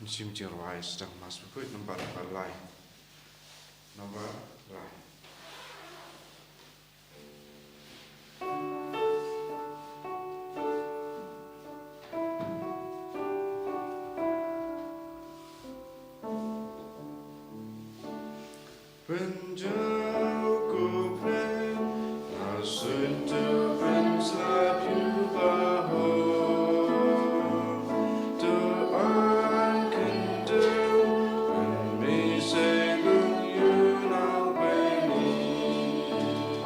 Sim ci rai stang mas Bakhuid number lai. Number lai. Penjauku pren, nasuntu penslap you baho. To I can do, when me say you now beni.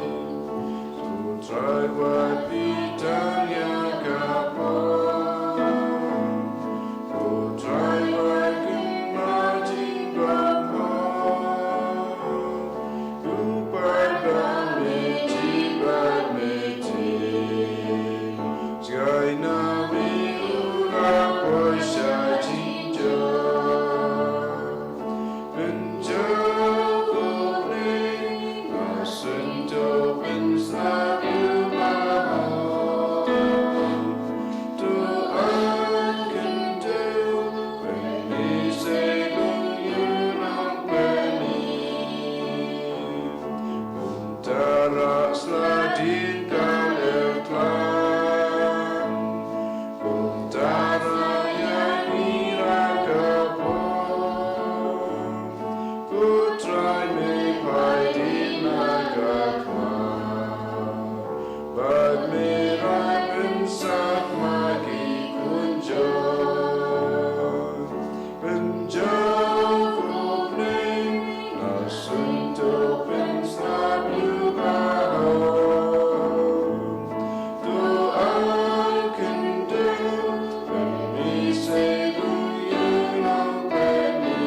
To try what we done ya kapo. To try what can marching back Sky na mi ura po Saitjaiñ Penjauku pren, nasuntu penslap you baho. To I can do, when me say you not beni. Untara sladin kaletlan, untara yang irakapo. Ku try me hiding nagakwa, but me rapen sak magi kunjo. Penjauku pren, nasuntu penslap you baho. To I can do, when me say you not beni.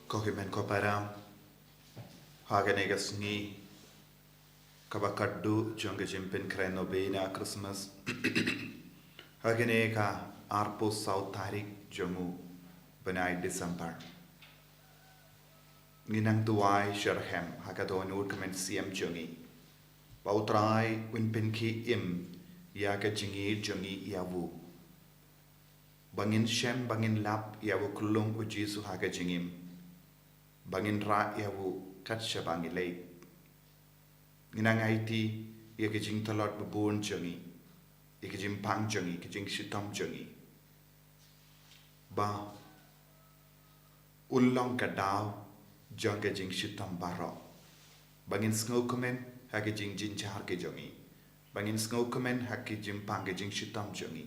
Kohimen ko param haganega Sngi kabakaddu jonga jimpin kreno bena Christmas haganega arpo sau tarik jongu benai December nginang tuai sherhem hagadon urkamen siam jongi bautrai winpin ki im yaga jingi jongi yawu bangin shem bangin lap yawu kulung ujisu haga jingim bangin ra yawu katsha bangilay nginang IT yaga jing talot bubun jongi yaga jing pang jongi yaga jing shitom jongi ba ullong kadaw jonga jing shitom baro bangin sngokumen hake jing jinchar ke jongi bangin sngokumen hake jing pang ke jing shitom jongi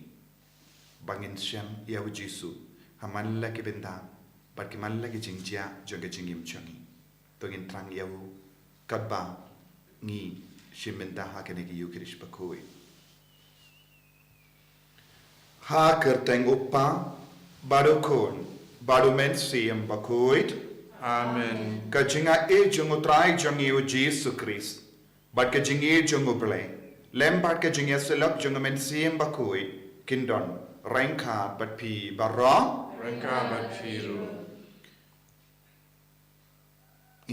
bangin shem yawu jisu haman lagi benda barki man lagi jing jia jonga jingim jongi tongin trang yawu kadba ngi shiminda hake negi yukirish Bakhuid ha kerteng uppa baru kon baru men siam Bakhuid Amen. kajinga e jungu trai jungi u Jesus Christ bat kajingi jungu ble lem bat kajingi selok jungu men siam Bakhuid kindon rengka bat pi barra Rengka bat firu.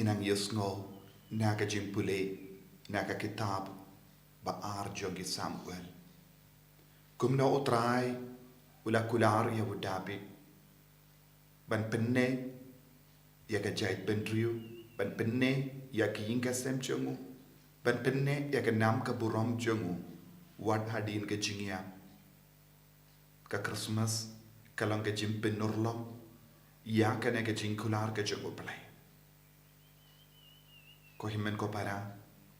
inang yusngo naga jimpule naga kitab ba ar jungi Samuel kumno utrai ula kular ya David ban penne ya ga jait bendriu ban penne ya ki inga sem jungu ban penne ya ga nam ka burom jungu wat hadin ke jingia ka Christmas kalong ke jimpin nurlom ya ka ne ke jingkular ke jungu play ko himen ko para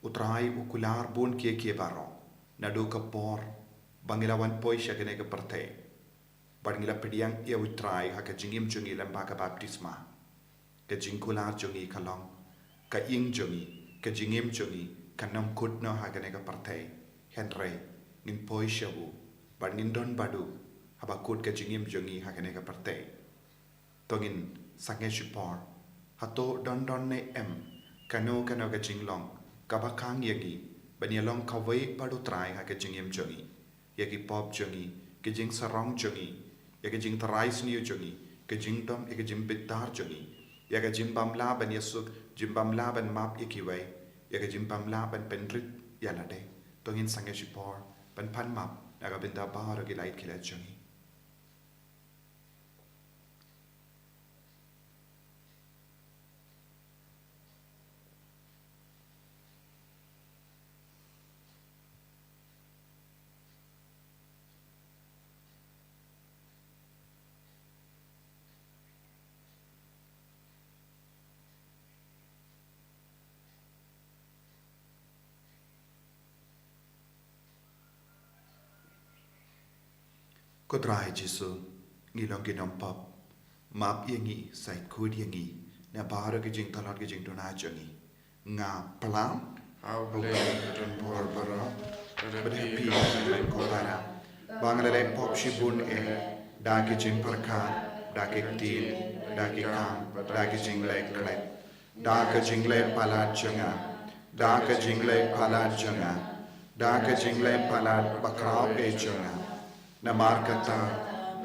utrai ukular bun kie baro nadu ka por bangilawan poi shagene ke parte bangila pediang ia utrai ha ka jingim jungi lamba ka baptisma ka jingkular jungi kalong ka ing jungi ka jingim jungi ka nam kutno ha ka ne ka parte henry nin poi shabu bangin don badu haba kut ka jingim jungi ha ka ne ka parte tongin sange shipor hato don ne em kano ka jinglong ka bakang yagi banyalong ka wei badu trai ha ka jingim jungi yagi pop jungi ke jing sarong jungi yagi jing tarai sniu jungi ke jing dom yagi jing bitar jungi yaga jing bamla ban yasuk jing bamla ban map ikiwai yaga jing bamla ban pendrit yalade tongin sange shipor ban pan map naga binda bar gi light kila jungi Ko trai Jesu ngi long ginom pop map yangi Saitjaiñ yangi na baro ke jing talat ke jing dona jangi nga pelam How blame dan por bara. berhappy dengan ko para Bangladesh pop shibun da ke jing parka da ke tin da ke kam da ke jing lek klep da ke jing lek palat janga da ke jing lek palat janga da ke jing lek palat bakrao e janga na markata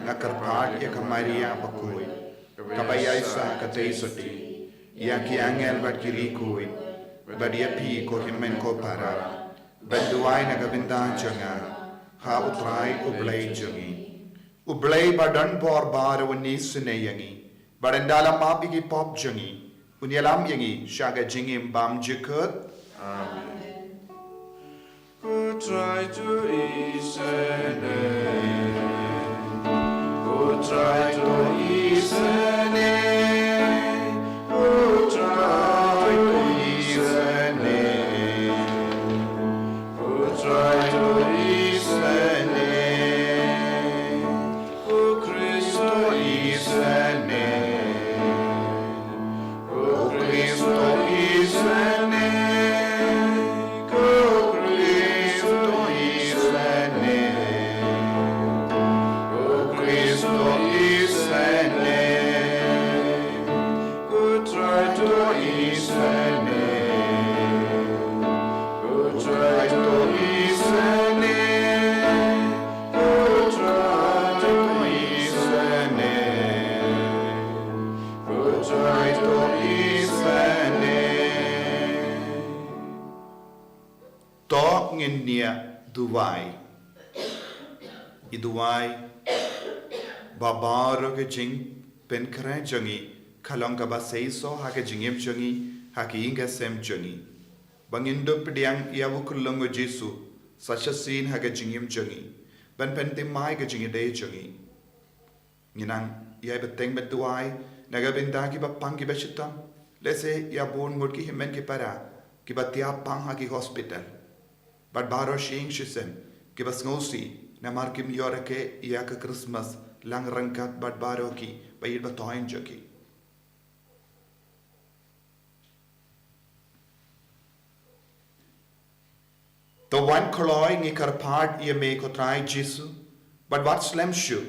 na karpat ya kamaria Bakhuid kabaya sa katay soti ya ki angel bat kiri kui badia pi ko himmen ko para baduai na gabinda janga ha utrai ublay jangi ublay badan bor bar wani sune yangi barandala mapi ki pop jangi unyalam yangi shaga jingim bam jikut Amen. Who try to ease Who try to ease Who try to ease Who try to ease Who Christo ease Who Christo ease to ngin nia duwai iduwai babaro ke jing pen kran jangi khalong ka ba seiso ha ke jingem jangi ha ki inga sem jangi bangindo pediang ia wukulongo Jesu sachasin ha ke jingem jangi ban pen te mai ke jingi de jangi nginang ia beteng betuai naga benda ki ba pang ki ba chitam lese ia bon ngot ki himen ki para ki ba tia pang ha ki hospital but baro shing shisen ki ba ngosi na mar kim yore ke ia ka Christmas lang rangkat but baro ki ba yid ba toin joki the one koloi ngi karpad ia me ko trai Jesu but what slam shu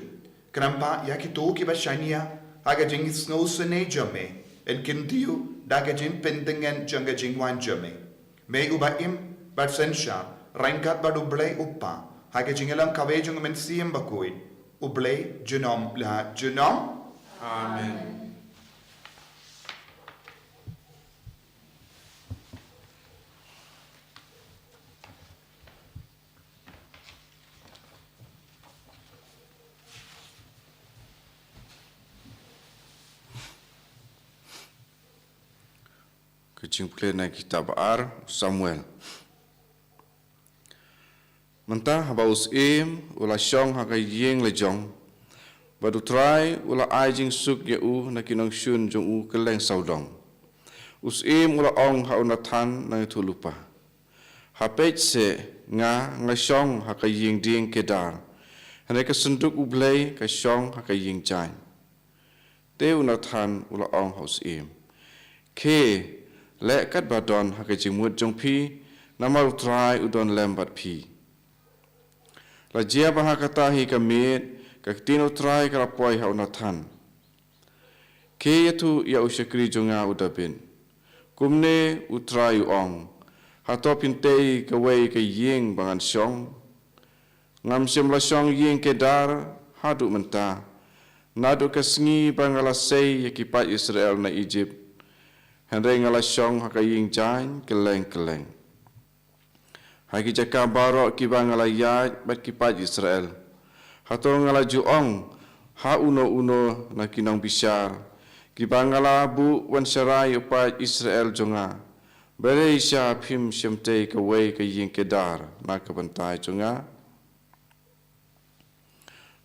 krampa ya ki to ki ba shania aga jing snow sene jame en kindiu daga jing pendingen janga jing wan jame me uba im but sensha rangkat ba dublay uppa haga jing elang kawejung men siem Bakhuid ublay junom la junom Amen. Kecimpulan kitab Samuel. Mentah habaus ula syong haka yeng lejong. Badu try ula ajing suk ye na kinong shun jong keleng saudong. Us ula ong ha unathan na tulupa. Hapej se nga syong haka yeng ding kedar. Hane ka sunduk ublay ka syong haka yeng jain. Te unathan ula ong haus Ke lekat badon haka jimut jong pi nama utrai udon lembat pi. Lajia bahakatahi kamit kaktin utrai karapoi ha unathan. Ke yatu ya usyakri jonga udabin. Kumne utrai ong. Hato pintei kawai ke yeng bangan syong. Ngam sim la syong yeng kedar hadu mentah. Nadu ke Sngi bangalasei yakipat Israel na Egypt. Hendai ngala syong haka ying jain keleng-keleng. Haki jaka barok ki bangala yat bat kipat Israel. Hato ngala juong ha uno-uno na kinong bisyar. Ki bangala bu wan syarai upat Israel jonga. Bere isya pim syamtei kawai ka ying kedar na kebentai jonga.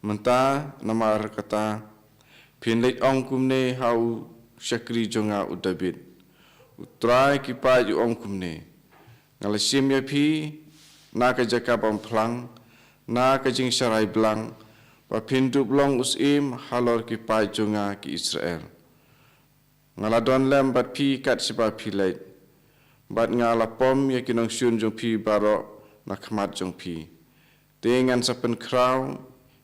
Mentah namar kata pinlek ong kumne hau syakri jonga udabit. Utrai kipat yu ong kumne. Ngalasim ya pi na ka jaka plang na ka jing syarai blang ba pindup long usim halor ki pai jonga ki Israel. Ngaladon lem bat pi kat siba pi leit. Bat ngala pom ya kinong syun jong pi baro na khmat jong pi. Dengan sapen kraw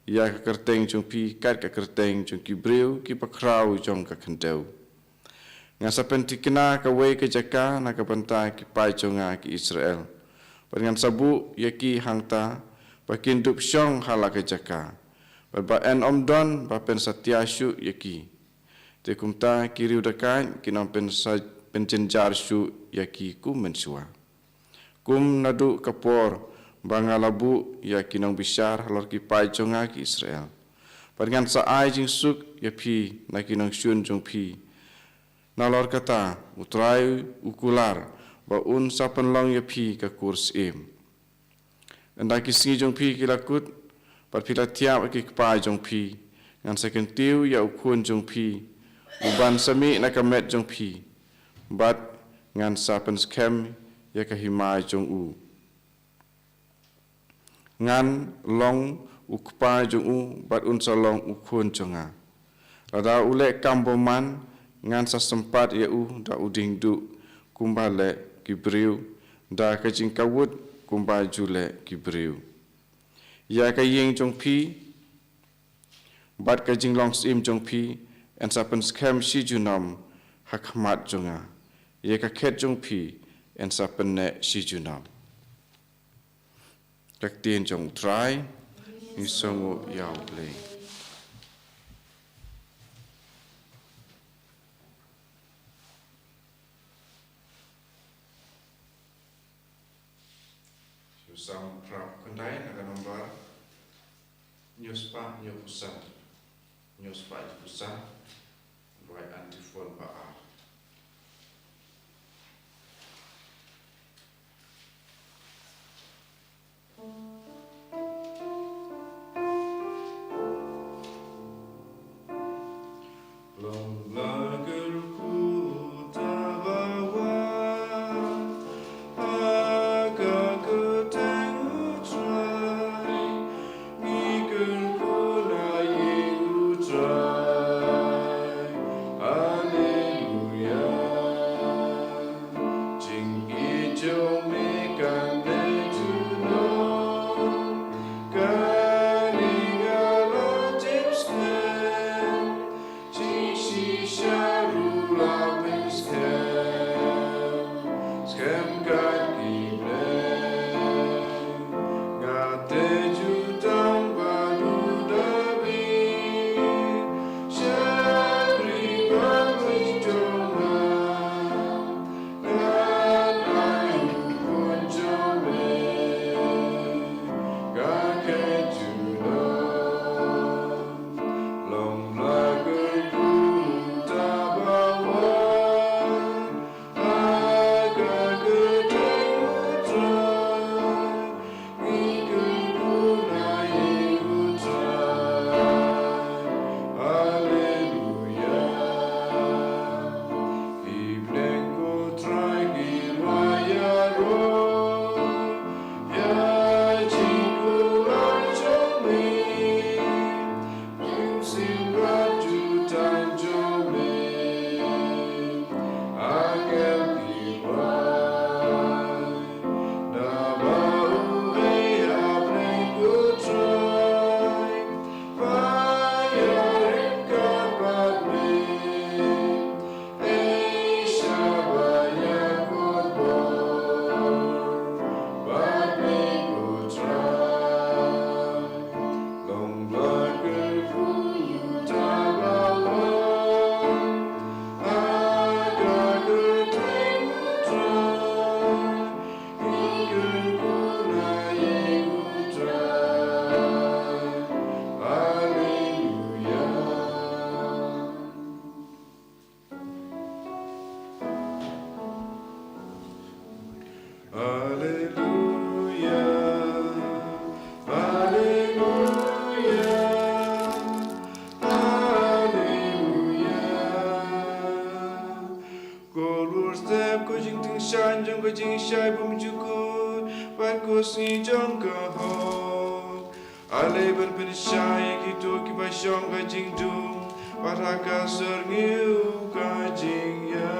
ya ka kerteng jong pi kat ka kerteng jong ki breu ki pa kraw jong ka kendeu. Nga sapen tikina ka wei ke jaka na ka banta ki pai jonga ki Israel. Dengan sabu ya ki hangta ba kindup syong hala ke jaka. Ba en omdon ba pen satya syu ya ki. Te kumta kiriu dakan kinong penjenjar syu ya ki kum mensua. Kum nadu kapor bangalabu ya kinong bisyar halor ki pai jonga ki Israel. Dengan saai jing suk ya pi na kinong syun jong pi. Nalor kata utrai ukular ba un sapen long ya pi ka kurs im. Anda ki Sngi jong pi ki lakut pat pila tiap ki kpai jong pi ngan second tiu ya ukun jong pi uban sami na kamet jong pi bat ngan sapen skem ya ka himai jong u ngan long ukpai jong u bat un salong ukun jonga rada ule kamboman ngan sa sempat ya da uding du kumbale kibriu da ka jingkawut kumbai jule kibriu ya ka ying jong pi bat ka jing long sim jong pi en sapen scam shi junam hakmat jonga ya ka khet jong pi en sapen ne shi junam tak tien jong try ni songo yaw le sam prap kandai na nomor nyuspa nyopusa nyuspa pusa right antifon ba ko jing shai bum juku pat ko si jong ka ho Ale berpercaya gitu kipasyong kajing du Paraka sergiu kajing ya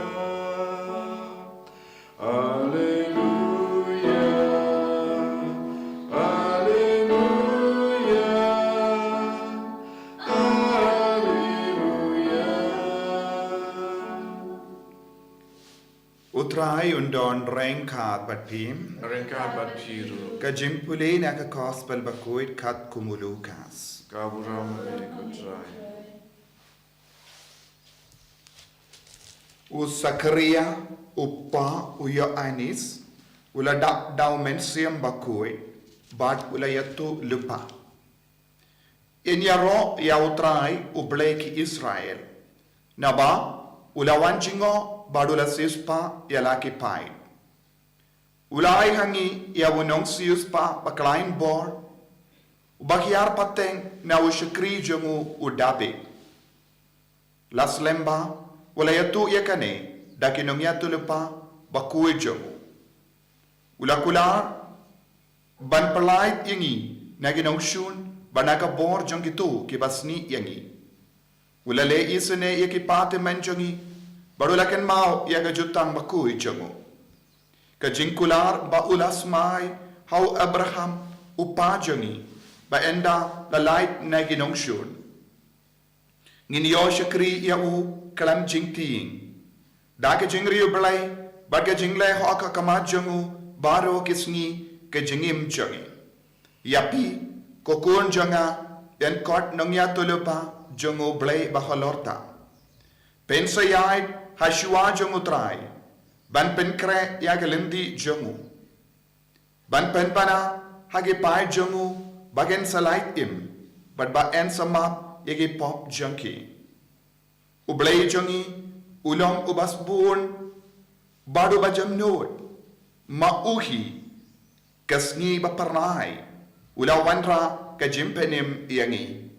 Alleluia Alleluia Alleluia Utrai undon rengkat bat pim. Rengkat bat piru Kajimpuli na ka gospel Bakhuid kat kumulukas. Kaburam medikotrai U Sakaria upa uyo anis ula dak daw mensiam Bakhuid bat ula yatu lupa. Inyaro ya utrai ubleki Israel. Naba ula wanjingo badula sispa ya laki pai. Ulay hangi ya wunong sius pa baklain bor ubakyar pateng na ushakri jongu udabe las lemba wala yatu yakane dakinong yatu lupa Bakhuid jongu ulakular ban palait yangi naginong shun banaka bor jong gitu kibasni yangi ulale isene yakipate men jongi barulaken mau yaga jutang Bakhuid jongu Kajingkular ba ulas mai hau Abraham upajongi ba enda lalait na ginong shun. Nginyo shakri ya u kalam jingting. Daka jingri u balay baga jingle ho aka kamajongu baro kisngi kajingim jongi. Yapi kokun jonga dan kot nongya tulupa jongu balay bahalorta. Pensayait hashua jongu trai. Ban pen kre ya galindi jongu. Ban pen pana hagi pai jongu bagen salait im. But ba en samap yagi pop junkie. Ublay jongi ulong ubas buon badu bajam nod. Mauhi kasngi baparnai. Ulawanra kajimpenim yangi.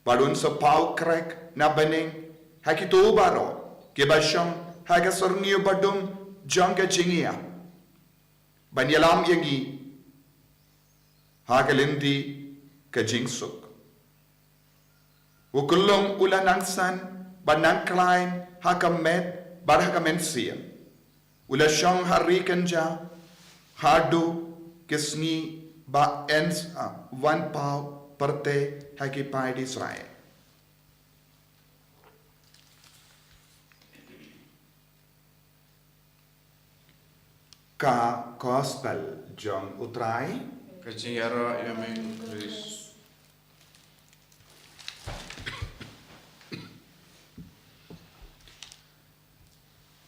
Badun sa pau krek na bening hakitu baro kibasyong haga sorngiyo badum jangga jingia. Banyalam yangi haga lindi ka jingsuk. Ukulong ulanangsan banang klain haka met bar haka mensiam. Ula syong harikan ja hadu kisni ba ens one pau perte haki pai di Israel. Ka gospel jong utrai Kajing yara yamen Chris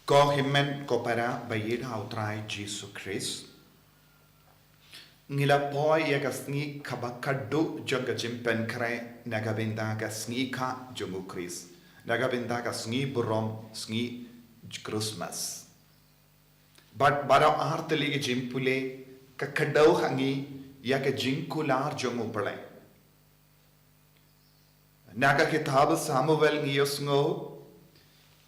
ko himmen ko para bayid ha utrai Jesus Christ ngila poi ya kasni kabakadu jong ka jimpen kre nagabinda ka sngi ka jongu Christ nagabinda ka sngi burom sngi Christmas but bara arteli ke jimpule ka kadau hangi ya ka jinkular jongu pale naga kitab Samuel ngiyosngo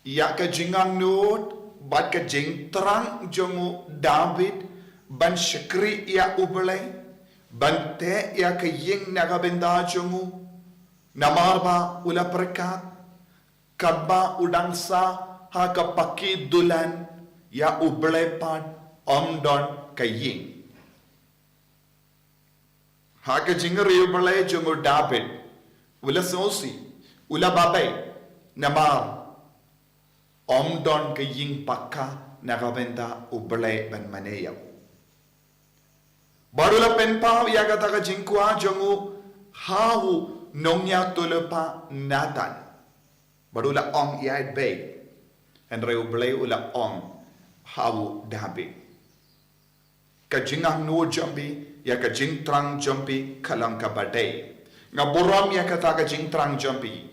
ya ka jingang nut bat ka jing terang jongu David ban shakri ya ubale ban te ya ka ying naga benda jongu namarba ula perkat kabba udangsa ha ka paki dulan ya ubale pan omdon ka ying ha ka jingri ubale jongu David ula sosi ula babai namar omdon ka ying pakka nagabenda ubale ban maneyaw barula penpa ya kata ka jingkwa jongu hau nongya tulepa Nathan barula ong ya bay and re ubale ula ong hau David ka jingang no jambi ya ka jing trang jambi kalang ka badai nga borom ya kata ka jing trang jambi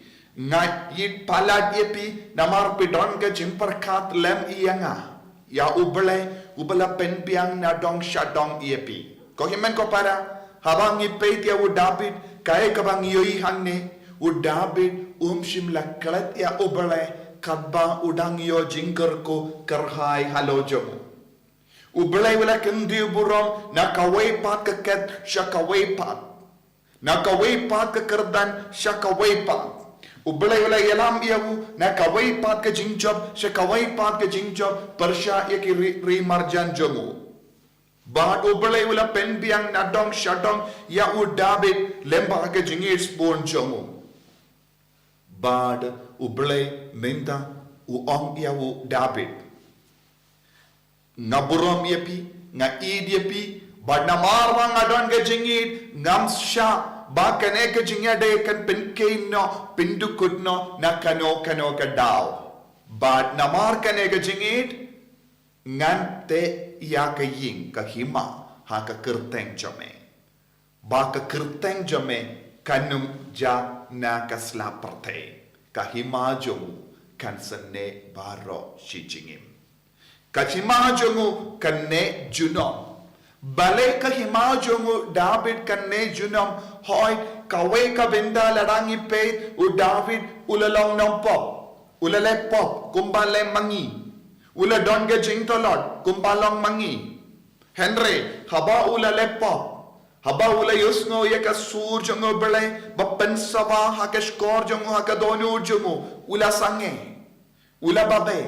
nga yit palad yepi namar pidon ka jimperkat lem iyanga ya ubala penpiang na dong shadong yepi ko himen ko para habang ipet ya u David kay kabang yoy hangne u David shim laklat ya ubale kabba udang yo jingker ko karhai halojom ubale wala kendi burom na kaway pat kaket sya kaway pat Na kaway pat ka kerdan siya kaway pat. Ublay wala yalam iyawu na kaway pat ka jingjob siya kaway pat ka jingjob persya ya ki rimarjan jongo. Bad ublay wala penbiang nadong syadong ya u David lemba ka jingir spon jongo. Bad ublay minta u ong iyawu David. Ngaburom yapi nga id yapi bad namarwang adon ka jingir ngam sya ba kane ka jingade kan pinkain no pindukut no na kano ka daw. But namar kane ka jingid ngan te ya ka ying ka hima ha ka kerteng jame. Ba ka kerteng jame kanum ja na ka slaperte. Ka hima jomu kan sene baro shi jingim. Ka hima jomu kan ne junom. Bale ka himajongu David kanne junam hoy kawe ka benda ladangi pe u David ulalong nampo ulale pop kumbale mangi ula donge jingtolot kumbalong mangi Henry haba ulale pop haba ula yusngo ye ka sur jongo bele bapensawa ha ka skor jongo ha ka donu jongo ula sange ula babe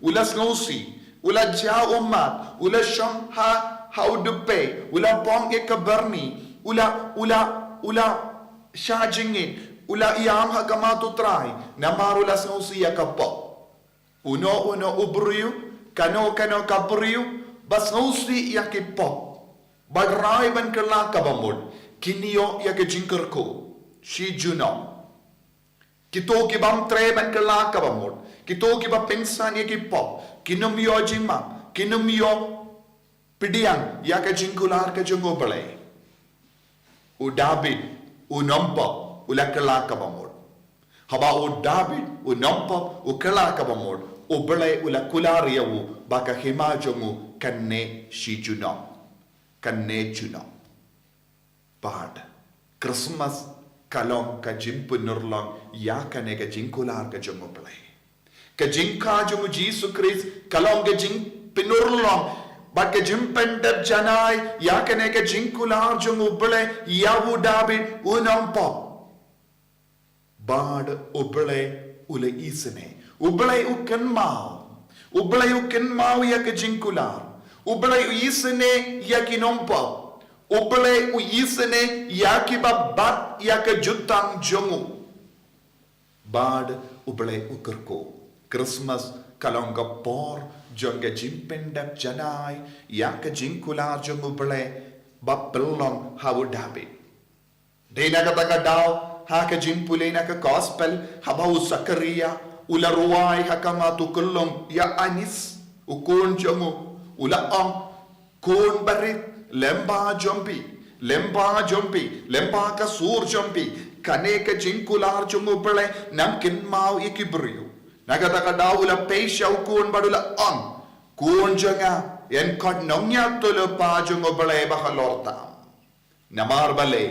ula snosi ula ja ummat ula shong ha how to pay ula bong e kabarni ula shajingin ula iam hagamatu try namarula sausiya kapo uno ubriu kano kabriu bas nausi yakipo bagrai ban kala kabamud kinio yakijinkerko shi juno kito ki bam tre ban kala kabamud kito ki ba pensan yakipo kinumyo jima kinumyo Pidiang ya ka jingkular ka jungo bale. U David u nompo u la kala ka bamod. Haba u David u nompo u kala ka bamod. U bale u la kular yawu baka hima jungo kanne shi juno. Kanne juno. Bad Christmas kalong ka jimpu nurlong ya ka ne ka jingkular ka jungo bale. Ka jingka jungo Jesus Christ kalong ka jing pinurlong But ke jimpendep janai ya kene ke jinkular jung ubele yawu David unampo. Bad ubele ule isene. Ubele uken mau ya ke jinkular. Ubele isene ya kinompo. Ubele isene ya kibabat ya ke jutang jungu. Bad ubele ukerko. Christmas kalonga por jonga jimpendap janai yaka jinkular jongubele bapelong hawu David. Dena kataga daw haka jimpule na ka gospel habaw Zakaria ula ruwai hakama tukulong ya anis ukun jongu ula kun barit lemba jompi lemba ka sur jompi kane ka jinkular jongubele namkin mau ikibriu Nagataga daw ula pesya ukun badula kun janga yan kot nongya tulo pa jungo bale baka lorta namar bale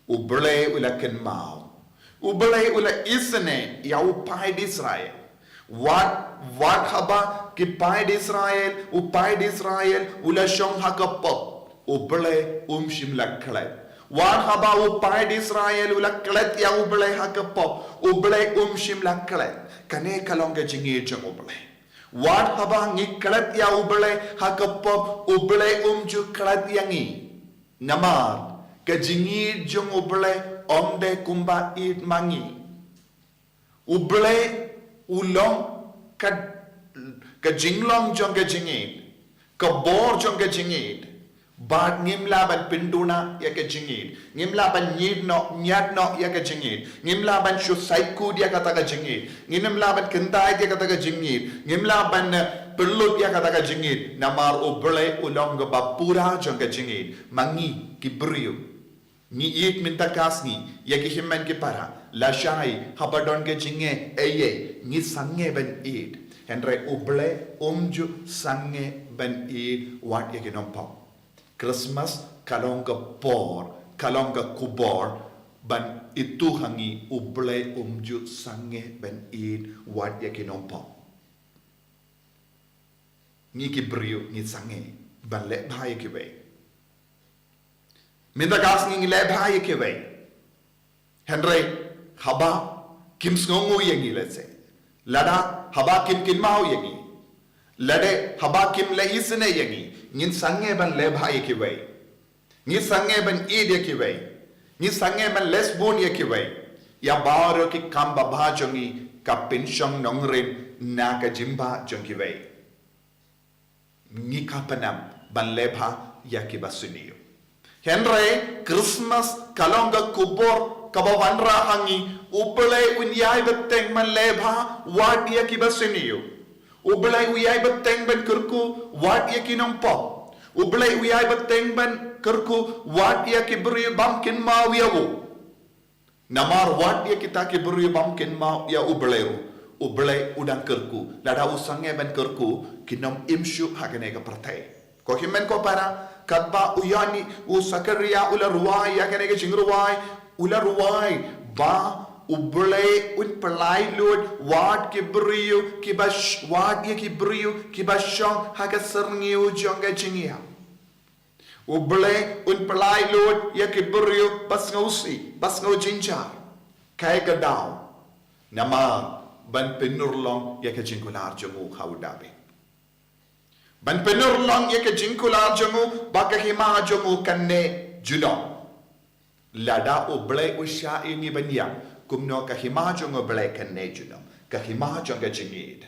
ubale ula ken mau ubale ula isne ya upai Israel what haba ki pai Israel upai Israel ula shong hakappo ubale shim lakkale what haba upai Israel ula klet ya ubale hakappo ubale shim lakkale kane kalonga jingi jongo bale what haba ngi kalat ya ubale hakapop ubale ju kalat yangi namar ka jingi jongo bale omde kumba it mangi ubale ulong ka jinglong jong ka jingi ka bor jong ka jingi bad ngimlaban pinduna ya ka jingid ngimlaban nyat no ya ka jingid ngimlaban shu saikud ya ka taga jingid ngimlaban kendai ya ka taga jingid ngimlaban perlut ya ka taga jingid namar ubele ulong ba pura jong ka jingid mangi kibriu ni it minta kasni ya ki himman ki para la shai habadon ke jinge eye ni sange ben it henre ubele ju sange ben it wat ya ki nompa Christmas kalonga por kalonga kubor ban itu hangi uble ju sange ben id wat ya kinompo ni kibriu ni sange ban le bhai kiwe minda gas ni le bhai kiwe Henry haba kim sngongu yengi letse lada haba kim kinmao yengi lade haba kim le isne yengi ngin sange ban le bha yekiwei ni sange ban id yekiwei ni sange ban lesbon yekiwei ya baro ki kamba bha jongi ka pension nongrin na ka jimba jongiwei ni kapanam ban le bha yakibasuniyo Henry Christmas kalonga kubor kabawanra hangi ublay unyay beteng man lebha wadia kibasiniyo ublay uyay beteng ben kurku wadia kinompo ublay uyay beteng ben kurku wadia kibri bamkin mawiyawu namar wadia kita kibri bamkin ma ya ublay udang kurku lada usange ben kurku kinom imshu hagane ka pertai ko himen ko para kadba uyani usakaria ula ruai ya kene ke chingruai ula ruai ba ublay un pelai lord wat ke brio ke bash wat ye ke brio ke bashong ha ka serni u jonga chingia ublay un pelai lord ya ke brio bas ngau jinja kai ka daw nama ban penurlong ya ke jingkular jomu haudabe ban penur long ye ke jingkular jongu bakahima jongu kanne julong lada oble usha ini banyang kumno kahima jongu ble kanne julong kahima jonga jingid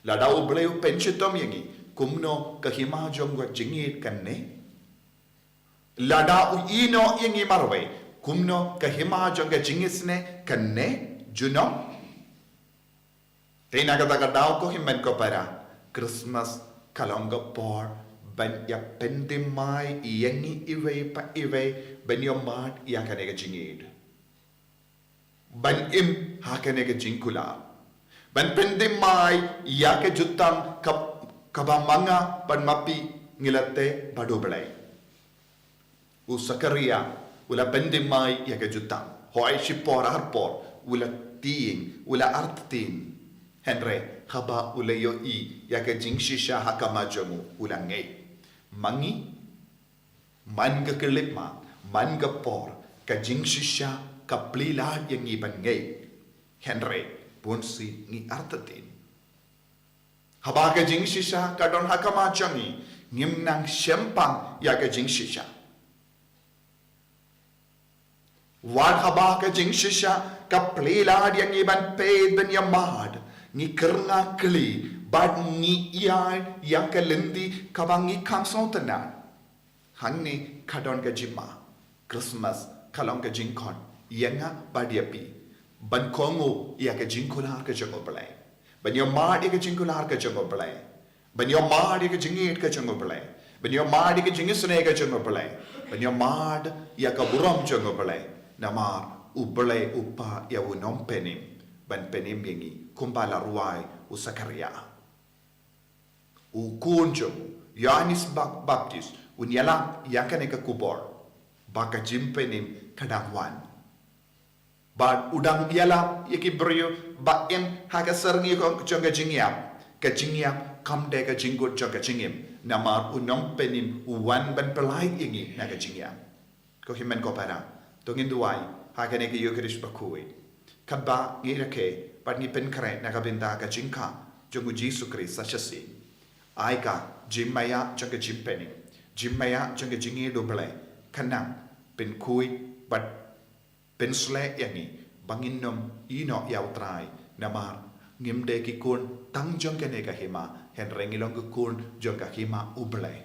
lada oble penchitom yengi kumno kahima jongu jingid kanne lada uino yengi marwe kumno kahima jonga jingisne kanne junong tena kata daw ko himen ko para Christmas kalonga por ban ya pendimai yengi iwe pa iwe ban yo mat ya kanega jingid ban im ha kanega jingkula ban pendimai ya ke jutang kabamanga ban mapi ngilate badoblay usakaria ula pendimai ya ke jutang hoai shipor harpor ula tiing ula artin Henry haba ulayo i ya ka jingshisha hakama jamu ulangay mangi man ga kelipma man ga por ka jingshisha ka plila yang iban ngay Henry punsi ni artatin haba ka jingshisha ka don hakama jangi ngimnang syempang ya ka jingshisha wad haba ka jingshisha ka plila yang iban paid ben yamad ni kerna kli bad ni ian yang kalendi kabangi kamsong tenan hanni kadon ka jima Christmas kalong ka jingkon yanga badiapi ban kongo ya ka jingkular ka jango belai ban yo mad ka jingkular ka jango belai ban yo mad ka jingit ka jango belai ban yo mad ka jingisne ka jango belai ban yo mad ya ka buram jango belai namar ubelai upa ya unom penim ban penim yengi kumbala ruai usakaria ukunjo Yohanes Baptist unyala yakane ka kubor baka jimpenim kadangwan ba udang yala yakibrio ba em haga serni ko jonga jingiam kamde ka jingut jonga jingim namar unong penim uwan ban pelai ingi naga jingiam ko himen ko para tongin duai hagane ka yukrish Bakhuid kadba ngirake pat ni pen kare nakabinda ka jingka jongu Jesu Christ sachasi aika jimmaya jonga jimpeni jimmaya jonga jingi do belai kanang pen kui bat pen sle yangi banginom ino yautrai namar ngimde ki kun tang jonga ne ka hima hen rengilong kun jonga hima ublai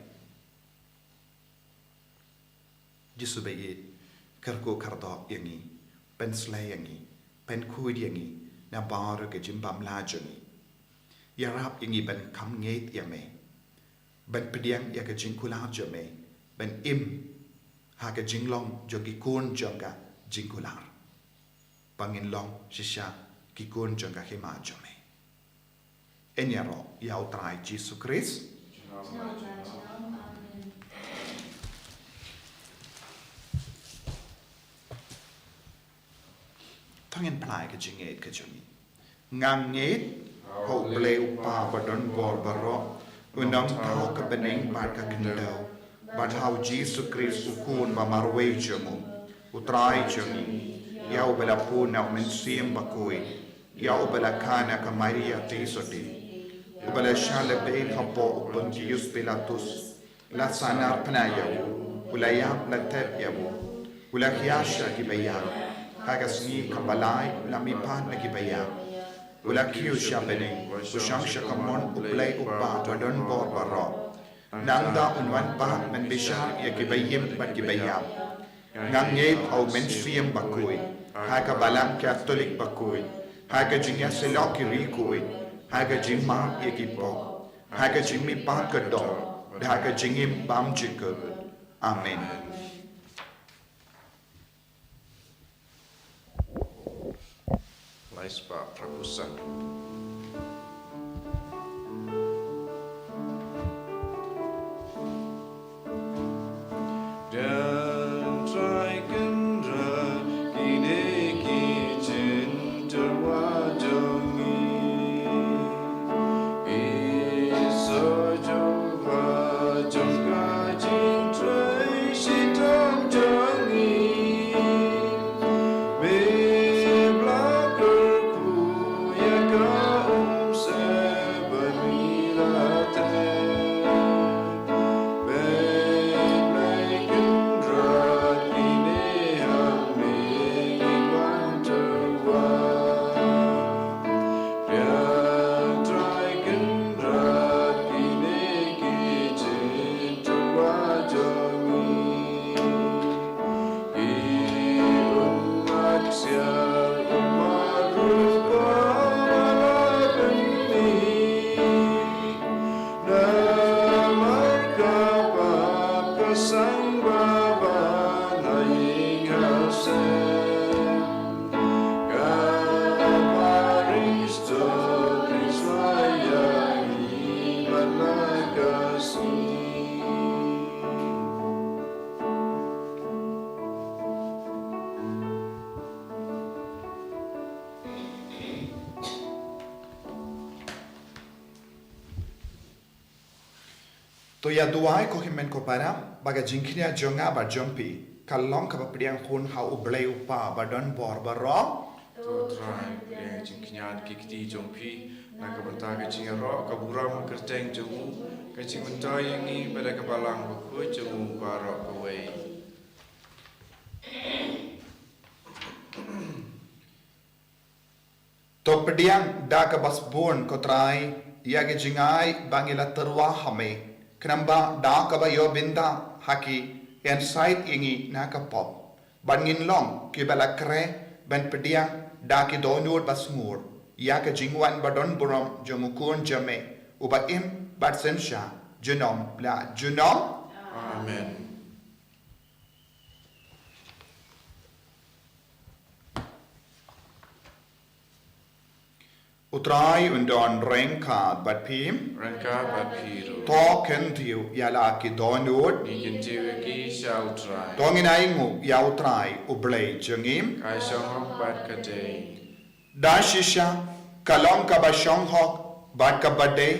Jesu begi karko kardo yangi pen sle yangi pen kui yangi na bar ke jimbam lajani yarap yangi ban kam ngeit yame ban pediang ya ke jingkula jame ban im ha ke jinglong jogi kun jonga jingkular pangin long shisha ki kun jonga hima jame enyaro yau trai Jesu Christ Tangin plai ke jingait ke joni ngangit ho bleu pa badon bor baro unang tau ke beneng bad ka kendau bad how Jesus Christ ukun ba marwe jomu utrai joni ya ubala puna umensiam Bakhuid, ya ubala kana ka Maria tesoti, ubala shala beil hapo upungius Pilatus, la sanar penayawu, ulayam la tepyawu, ulakiasha gibayam, hagasni kabalay la mipan na gibayam, ulakiu shabening, ushangsha kamon uplay upa badon bor baro, nangda unwan pa men bishar ya gibayim bat gibayam, ngangep au mensiam Bakhuid, haga balang Catholic Bakhuid, haga jingya seloki rikuid, haga jingma yekipo, haga jingmi pa kedor, haga jingim bam jikut. Amen. Lais Pak Prakusan. Dan trai kendra kini kicin terwajongi iso coba jongka jing trai sitong jongi beblakerku ya kaum sebermilate To ya duai ko himen ko para baga jingkria jonga ba jompi kalong ka papriang hun ha ublay upa badon bor baro to trai yang jingknyan kikti jongpi na kabanta ka jingaro ka buram kerteng jongu ka jingmenta yang ni pada kabalang Bakhuid jongu barok kawai. to pediang da ka bas bon ko trai ya ge jingai bangila terwa hame kenamba da ka ba yo binda haki en site ingi na ka pop bangin long ki bala kre ben pediang da ki donur bas mur ya ka jingwan badon buram jomukun jame uba im bat sensha junom la junom. Amen. Utrai undon rengka bat pim Rangka bapiru. to ken tiu yala ki donur Ikin tiwi ki shall try. tongin aingu ya utrai ublay jengim Kai shong bat kadei. da shisha kalong ka ba shong hok bat ka bade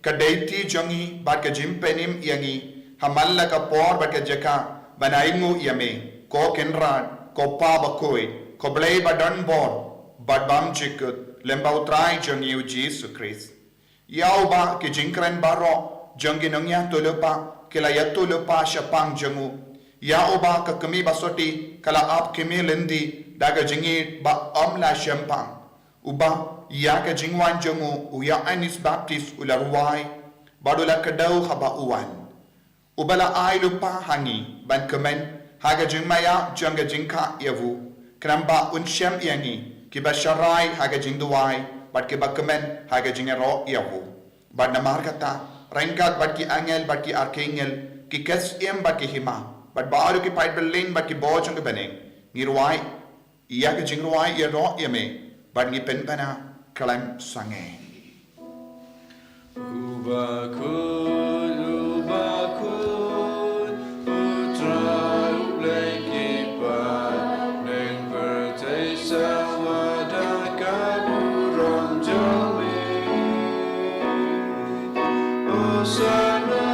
ka deiti jongi bat ka jimpenim yangi hamalla ka por bat ka jaka banaingu yame ko kenran ko pa Bakhuid ko blay ba don bor bat bam jikut lemba utrai jongi u Jesus Christ yau ba ki jinkren baro jongi nongya tulupa kila ya tulupa shapang jongu yau ba ka kami basoti kala ap kimi lendi daga jingi ba omla shampang uba ya ka jingwan jongu u ya anis baptist ularuai badula kadau haba uwan ubala ai lupa hangi ban kemen haga jingmaya jonga jingka yavu kramba unshem yangi kiba sharai haga jingduai bat kiba kemen haga jingero yavu bat namar kata rengkat bat ki angel bat ki archangel ki kes em bat ki hima bat baru ki pait belin bat ki bojong ke beneng ngirwai iya ke jingruai ya ro yame bat ngi penpana kalam sange Bakhuid, Bakhuid, utrai ublay kipat, neng bertai sawada kaburam jami. Osana,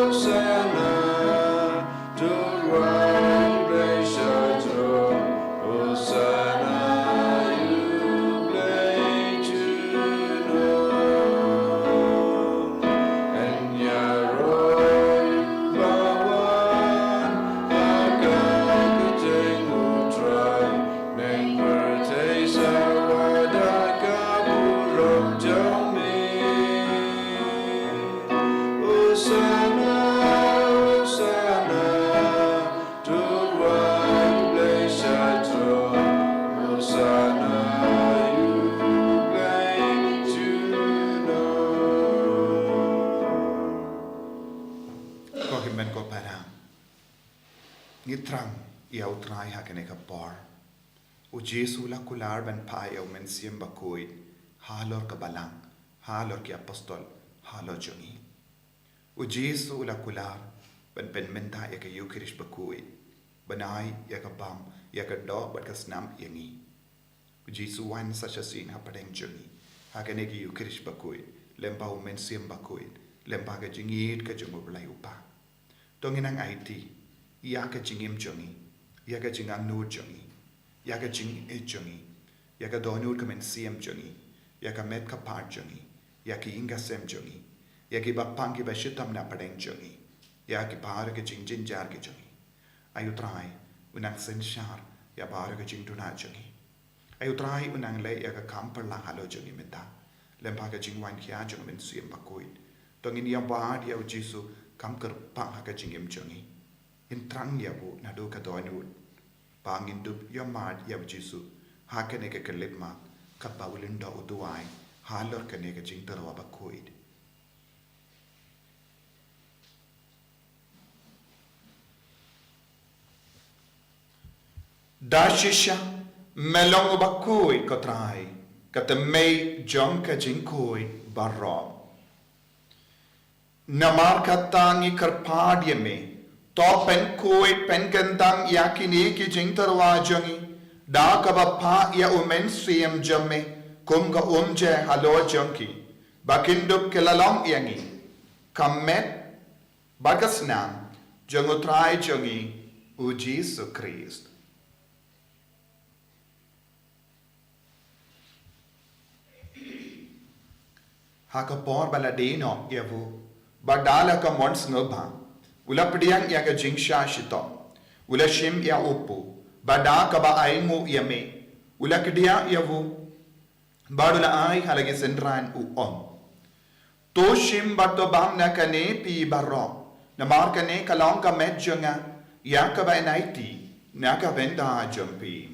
Osana, turai ublay syajro, Osana. himen ko para. Ngitrang ia utrai hakene ka por. O Jesu la kular ban pai o men siem Bakhuid. Halor ka balang, halor ki apostol, halor jongi. O Jesu la kular ban pen menta ya ka Eucharist Bakhuid. Banai ya ka bam, ya ka do bat ka snam yangi. O Jesu wan sa siya sin hapadeng jongi. Hakene ki Eucharist Bakhuid. Lempa o men siem Bakhuid. Lempa ka jingit ka jongo belai upa. Tongin ang IT. Ia ka jingim jongi. Ia ka jingang nur jongi. Ia ka jing e jongi. Ia ka donur ka men siem jongi. Ia ka met ka par jongi. Ia ki inga sem jongi. Ia ki bapang ki bashitam na padeng jongi. Ia ki bahar ka jing jinjar ki jongi. Ayu try unang sen shar. Ia bahar ka jing tuna jongi. Ayu try unang le ia ka kamper lang halo jongi menta. Lempa ka jing wan kia jongi men siem Bakhuid. Tongin ia bahar ia Jesu kam kerpang haka jingim jongi. In trang ia bu nadu ka doanud. Pangin dub ia mad ia Jesu. Haka nega kelip mak. Kapa ulinda uduai. Halor ka nega jing terwa Bakhuid. Dashisha melong Bakhuid ko trai. Kata may jong ka jing Bakhuid barrom. Namar katangi karpadya me. To pen Bakhuid pen gandang yakini ki jing terwa jongi. Da kabapa ya umen siem jamme. Kum ka umje halo jongi. Bakindup kilalong yangi. Kamet bagasnam. Jongutrai jongi. U Jesu Christ. Hakapor baladino yavu. Badala ka mons ngobha. Ula pediang ya ka jingsha shito. Ula shim ya upu. Bada ka ba aingu yame. Ula kedia yavu. Badula ai halagi sendran u on. To shim bato bam na kane pi barro. Namar kane kalong ka medjonga. Ya ka ba enaiti. Na ka venda jumpi.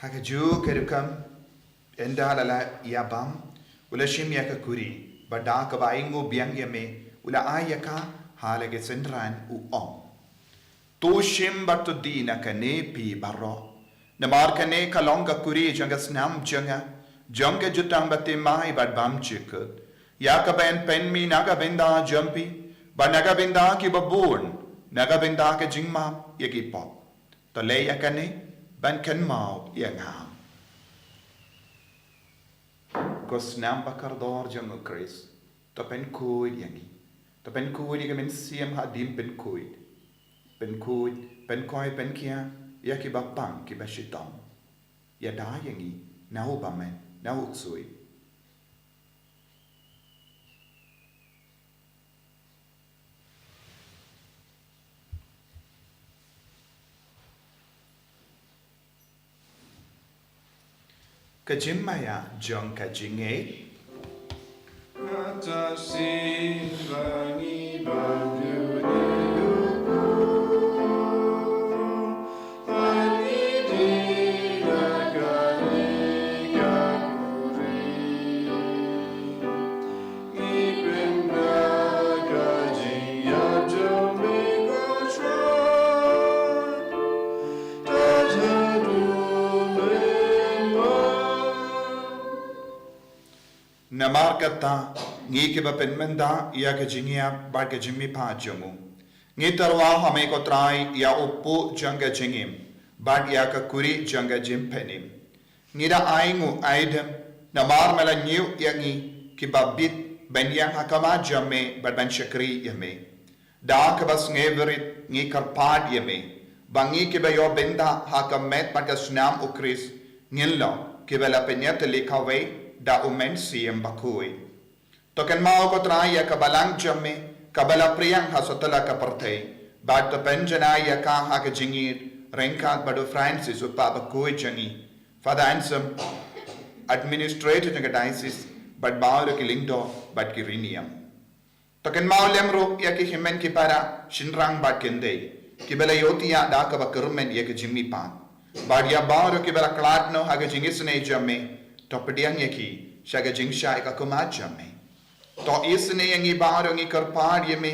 Hakaju kerukam enda lala yabam ula shim yaka kuri bada ka baingo biang yame ula ayaka halage sendran u om to shim batu dina kane pi barro namar kane kalonga kuri janga snam janga jutang bate mai bad bam chikut yaka ben pen mi naga benda jumpi ba naga benda ki babun naga benda ka jingma yaki pop to le yakane ban kan mau yang ham. Kos nam bakardor jang Chris. To pen Bakhuid yangi. To pen Bakhuid yang men siem hadim pen Bakhuid. Pen Bakhuid, pen koi pen kia. Ya ki bapang ki bashitam. Ya da yangi. Nau bamen. Nau uksui. Kajimaya jong kajinge. Kata si bangi bagyune uku. Pani di nagane kakuri. Ipen nagajing ya jome kuchwan. Tajadu Namar kata ngi ke bapen menda ya ke jingia ba ke jimmi pa jongu. Ngi tarwa hame ko trai ya uppu janga jingim. Bad ya ka kuri janga jim penim. Ngi da aingu aidem namar mala nyu yangi ki babit ben yang hakama jamme bad ban shakri yame. Da ka bas ngeverit ngi karpad yame. Bangi ke bayo benda hakamet bad ka snam ukris ngillo ke bala penyat likawe da umen siem Bakhuid. Token mau ko traya kabalang jamme kabala priyang hasotala ka partay. Bad to penjana ya ka ha ka jingir renkat badu Francis upa Bakhuid jangi. Father Ansem administrator ng diocese but bauro ki lingdo but ki riniam token Mawkhlam ro ya ki himen ki para shinrang bat kende ki bela yotia da ka ba kermen ya ki jimmi pa badia bauro ki bela klatno haga jingisne jamme to pediang ya ki shaga jingsha ka kuma jamme to isne yangi bauro ngi karpad yeme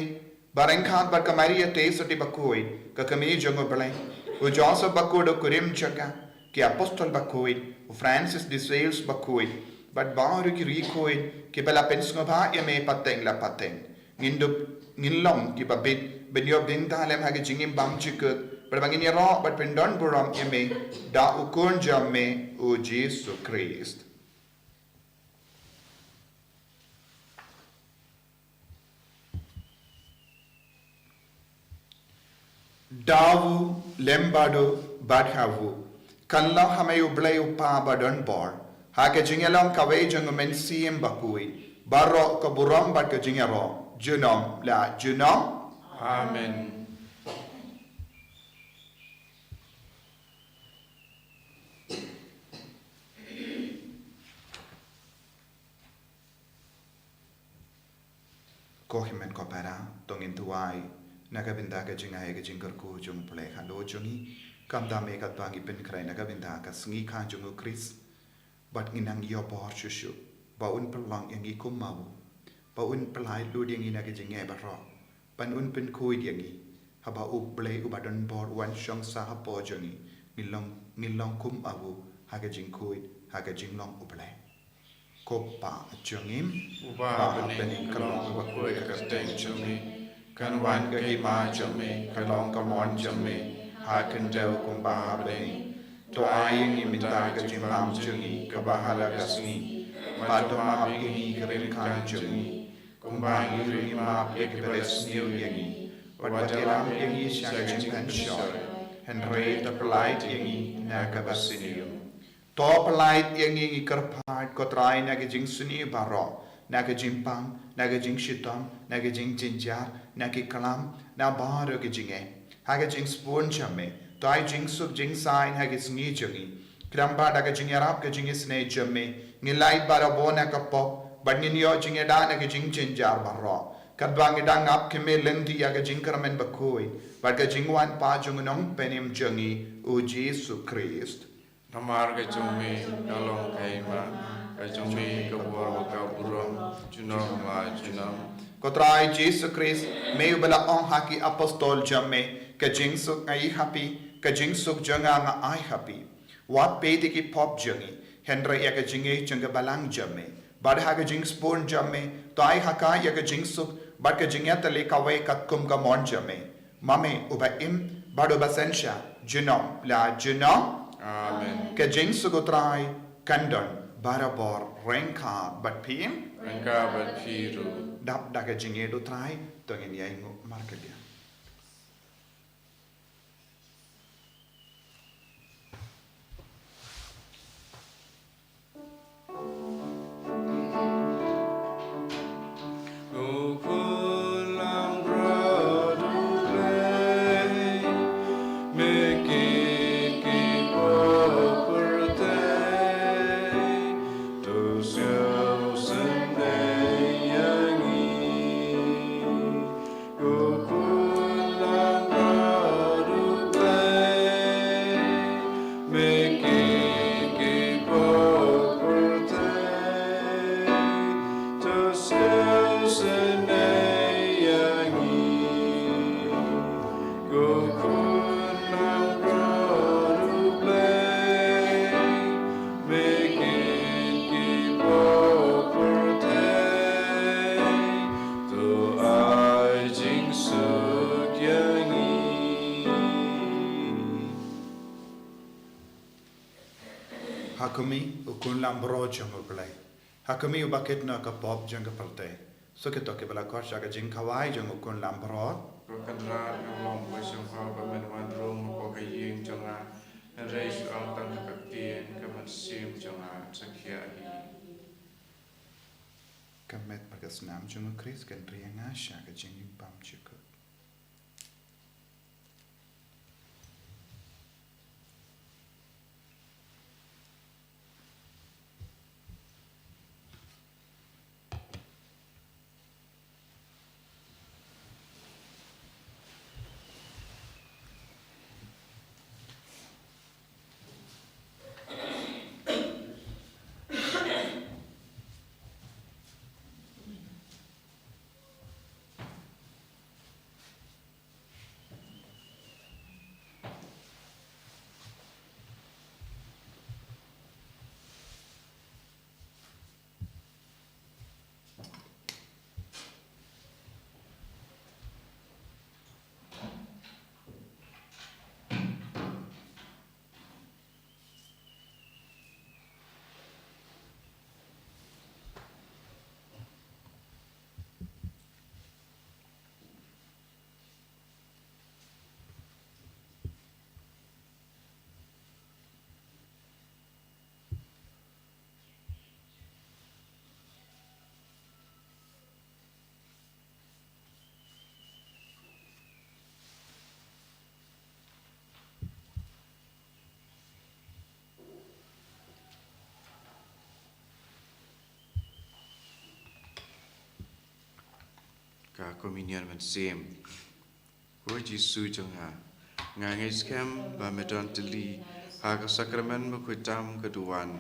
barengkhat bar kamaria te soti Bakhuid ka kami jongo belai u Joseph Bakhuid kurim chaka ki apostol Bakhuid u Francis de Sales Bakhuid but bauro ki Bakhuid ki bela pensngo ba yeme pateng la pateng ngindup ngilong ki babit benyo bintalem hage jingim bam chikut berbangin ya ro but pendon buram yeme da ukun jamme o Jesus Christ dawu lembado badhavu kanla hamayu blayu pa badon bor hage jingelong kawe jang men sim Bakhuid baro ka buram bat ka jingero junom la junom Amen. kohimen ko para tongin tuai nagabinda ka jingai ka jingkar ku jung play halo jungi kamda me kat bangi pen krai nagabinda ka sngi khan jungu Chris but nginang yo bor shushu ba un pelang yang gi kumau ba un pelai lu ding ina ka jingai ba ro pan un pen koi ding gi haba u play u badon bor wan shong sa ha po jungi ngilong kum awu ha ka jing koi ha ka jing long u play ko pa jungim Uba bening kalong Bakhuid ka steng chumi kan wan ka hima chumi kalong ka mon chumi ha kan deu kum ba bening to aying imita ka jimbam chungi ka bahala ka sngi ma to ma bingi kren kan chungi kum ba yuri ma pek beres new yangi wadalam yangi sha jimpan shoy henry ta polite yangi na ka basinium to polite yangi karpat ko try na ka jing suni baro na ka jimpang na ka jing shitam na ka jing jinjar na ki kalam na baro ka jinge ha ka jing spoon chamme to ai jing suk jing sign ha ka sngi jungi kramba da ka jing arab ka jing isne jamme ngilai bara bona ka pop bagnin yo jing da na ka jing jinjar baro kadbang idang ap ke me lendi ya ka jing karamen Bakhuid ba ka jing wan pa jung nong penim jungi o Jesus Christ Namar ka chumi kalong kaima ka chumi ka bor ka buram junom ma junam Kotrai Jesus Christ me ubala on haki apostol jamme ka jing suk ai happy ka jing suk janga nga ai happy wat pe ki pop jungi henry ya ka jinge changa balang jamme bad ha ka jing spoon jamme to ai haka ya ka jing suk bad ka jingya tale ka wai kat kum ka mon jamme mame uba im bad uba sensha junom la junom Amen. ka jing suk utrai kandon barabor renka bat pim Rengka berfiru dap daga jinge do trai tongin yaingo markedia Mawkhlam bradulay mekik ipopertay to siau sendayangi Mawkhlam bradulay mekik ipopertay to siau sendayangi Mawkhlam bradulay mekik ipopertay to ai jing suk yangi hakumi ukun lambro jango play hakumi ubaket na ka pop janga parte so ke to ke bala ko shaga jing khawai jango ukun lambro Perkandra yang long bersama kau bermain rum kau kaying jangan reis ang tang kaktian kemensim jangan sekian kamet pagasnam jango Chris kan rianga shaga jing pam chiko ka communion men sim ko Jesu jonga ngai scam ba medon teli ha ka sakramen mo kutam keduan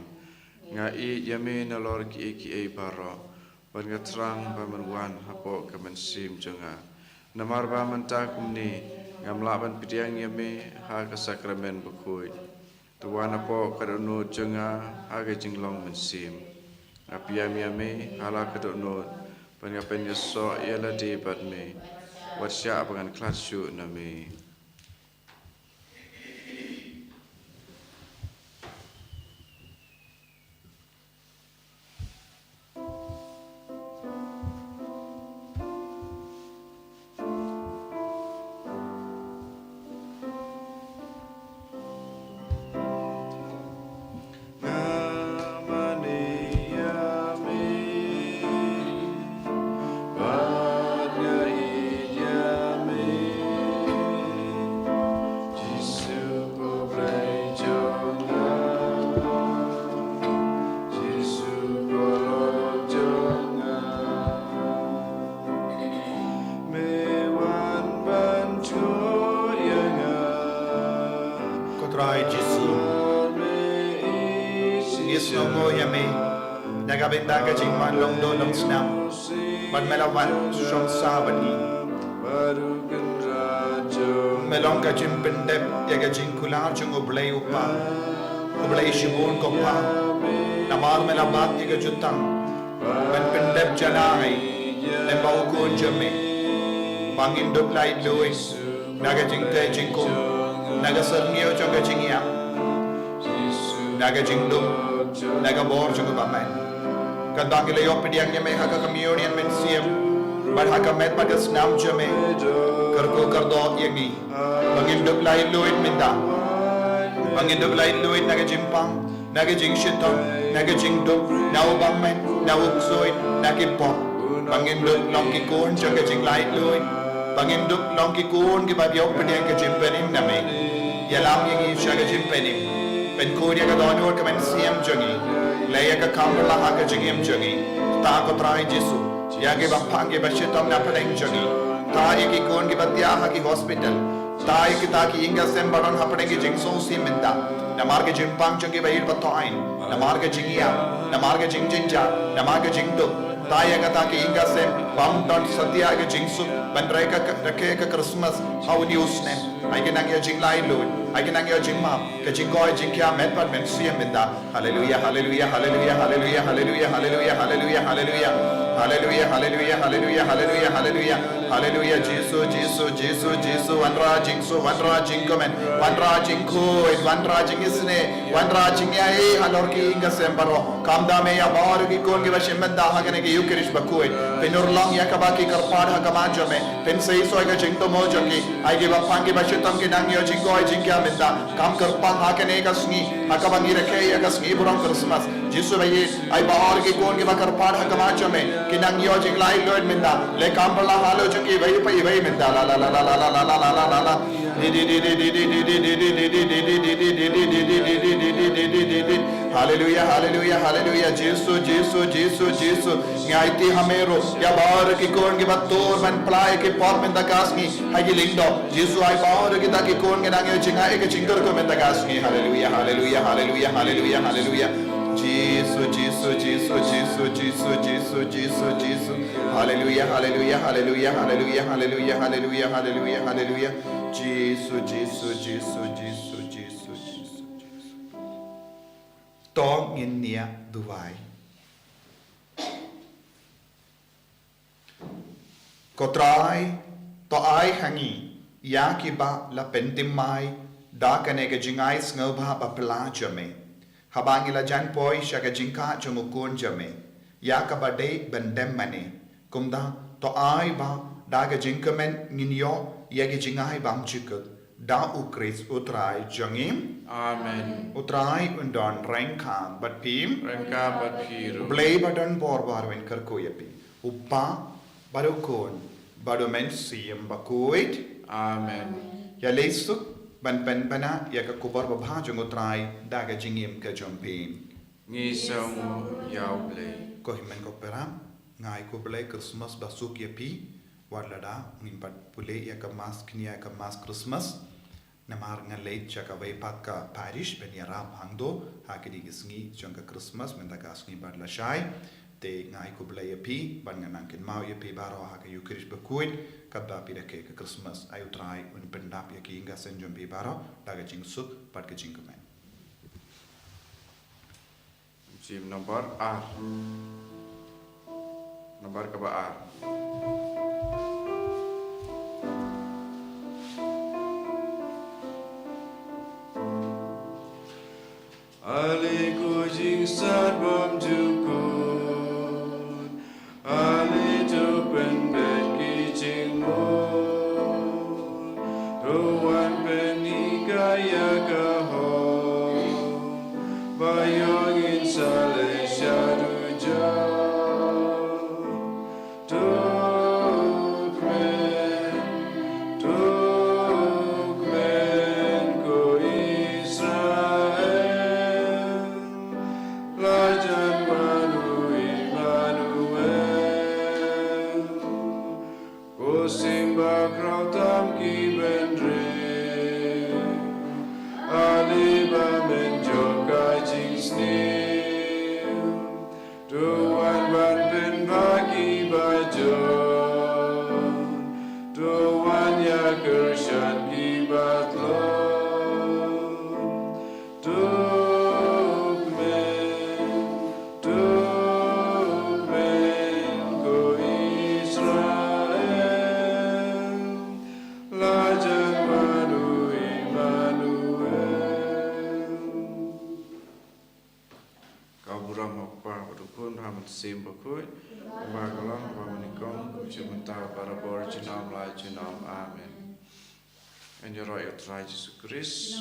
ngai yame na lor ki baro ban ga trang ba menwan hapo ka men sim jonga namar ba menta kumni ngamla ban pidiang yame ha ka sakramen Bakhuid tuan apo kadono jonga ha ga jinglong men sim apiam yame hala kadono ban ga pen so yala de bat me warsya bangan kelas syu na me Bendaga jingman long do long snam ban melawan shom sabani melong ka jim pendep ya ga jing kular jung oblay upa oblay shibun ko pa namar melabat ya ga jutang ban pendep jalai le bau ko jame bangin dok lai lois naga jing te jing ko naga sarngio jong ga jingya naga jing do naga bor jung ba man Kadang kita yo pediang ye me haka communion men siam bar haka met pada snam jame karko kardo yengi bangin dok lain loin minda bangin dok lain loin naga jimpang naga jing shitong naga jing dok nau bang men nau soi naga pop bangin dok long ki kon jaga jing lain loin bangin dok long ki kon ki bab yo pediang ke jimpenim name yalam yengi jaga jimpenim pen ko dia ka donor ka men siam jangi Laya ka kamala ha ka jingim jangi ta ko trai Jesu ya ke ba phange ba shitam na padeng jangi ta ki kon ki batya ha ki hospital ta ki ta ki inga sem baron ha padeng ki jingso si minda na mar ke jimpang jangi ba ir patoin na mar ke jingia na mar ke jingjinja na mar ke jingdo ta ya ka ta ki inga sem bam don satya ke jingsu ban rai ka rakhe ka Christmas how news ne ai ke nang ya jing lai lu ai ke nang ya jing ma ke jing goi jing kya met pat men siam minda hallelujah hallelujah hallelujah hallelujah hallelujah hallelujah hallelujah hallelujah hallelujah hallelujah hallelujah hallelujah hallelujah hallelujah Jesus Jesus Jesus Jesus wanra jing komen wanra jing khoi wanra jing isne wanra jing ya e halor ki inga sembaro kamda me ya bar ki kon ki bashem da ha kene ki yukrish Bakhuid penur long ya ka ba ki karpad ha kama jame pen sei so ga jing to mo jangi ai ki ba phang ki bashetam ki nang yo jing goi jing kya minda kam karpad ha kene ka sngi ha ka bangi rakhe ya ka sngi burong Christmas Jesus bayi ai bar ki kon ki ba karpad ha kama jame ki nang yo jing lai lord minda le kam bala halo jangi bayi pai bayi minda la la la la la la la la la la la hallelujah hallelujah hallelujah Jesus Jesus Jesus Jesus ngaiti hamero ya bar ki kon ki bator man play ki por men dagasni hagi lindo Jesus ai bar ki ta ki kon nang yo chinga ek chingor ko men dagasni hallelujah hallelujah hallelujah hallelujah hallelujah Jesus Jesus Jesus Jesus Jesus Jesus Jesus Jesus hallelujah hallelujah hallelujah hallelujah hallelujah hallelujah hallelujah hallelujah Jesus Jesus Jesus Jesus Jesus Jesus Tong in nia duwai Kotrai to ai hangi ya ki ba la pentimai da kane ke jingai sngoba ba pelajame habangi la jan poi shaga jinka jumukun jame ya ka ba de bendem mane kumda to ai ba da ga jinkamen nginyo ya ge jingai bam chikut da ukris utrai jangim amen utrai undon rengkang bat pim rengka bat piru blay badan borbar wen karkoyapi uppa barukon badomen siem Bakhuid amen ya lesuk ban pen pana ya ka kubar ba bhajung utrai da ga jingim ka jompin ngi samu yaw blay ko himen ko peram ngai ko blay Christmas basuk yapi Warlada ngimpat pule ya kemas knia kemas Christmas namar ngalait chaka weipat ka parish ben yaram hangdo hakidi gisngi chonga Christmas mendaka sngi badla shai te ngai ko blaya pi ban nganangkin mau ya pi baro haka yukrish Bakhuid kadda pi ke Christmas ayu try un pendap ya ki inga senjom pi baro daga jing suk pat ke jing kemen Jim nomor R. Nomor ke R. Ali kujing sat bom jukun, Ali tu penbet kijing mun, Ruan penikaya kahong, Bayong insale syadu jauh, Tukmen ko Israel, Lajan manu Immanuel, ko simba krau tam ki bendre, Ali ba menjoka jing sneem, Tuan ban pen bagi bajon, Tuan ya kershan ki batlon, Tukmen ko Israel, Lajan manu Immanuel. Kau buram apa berukun hamat sim Bakhuid, Mawkhlam Mawkhlam Kucimenta para bor jinam la jinam amen. And your royal try Jesus Christ.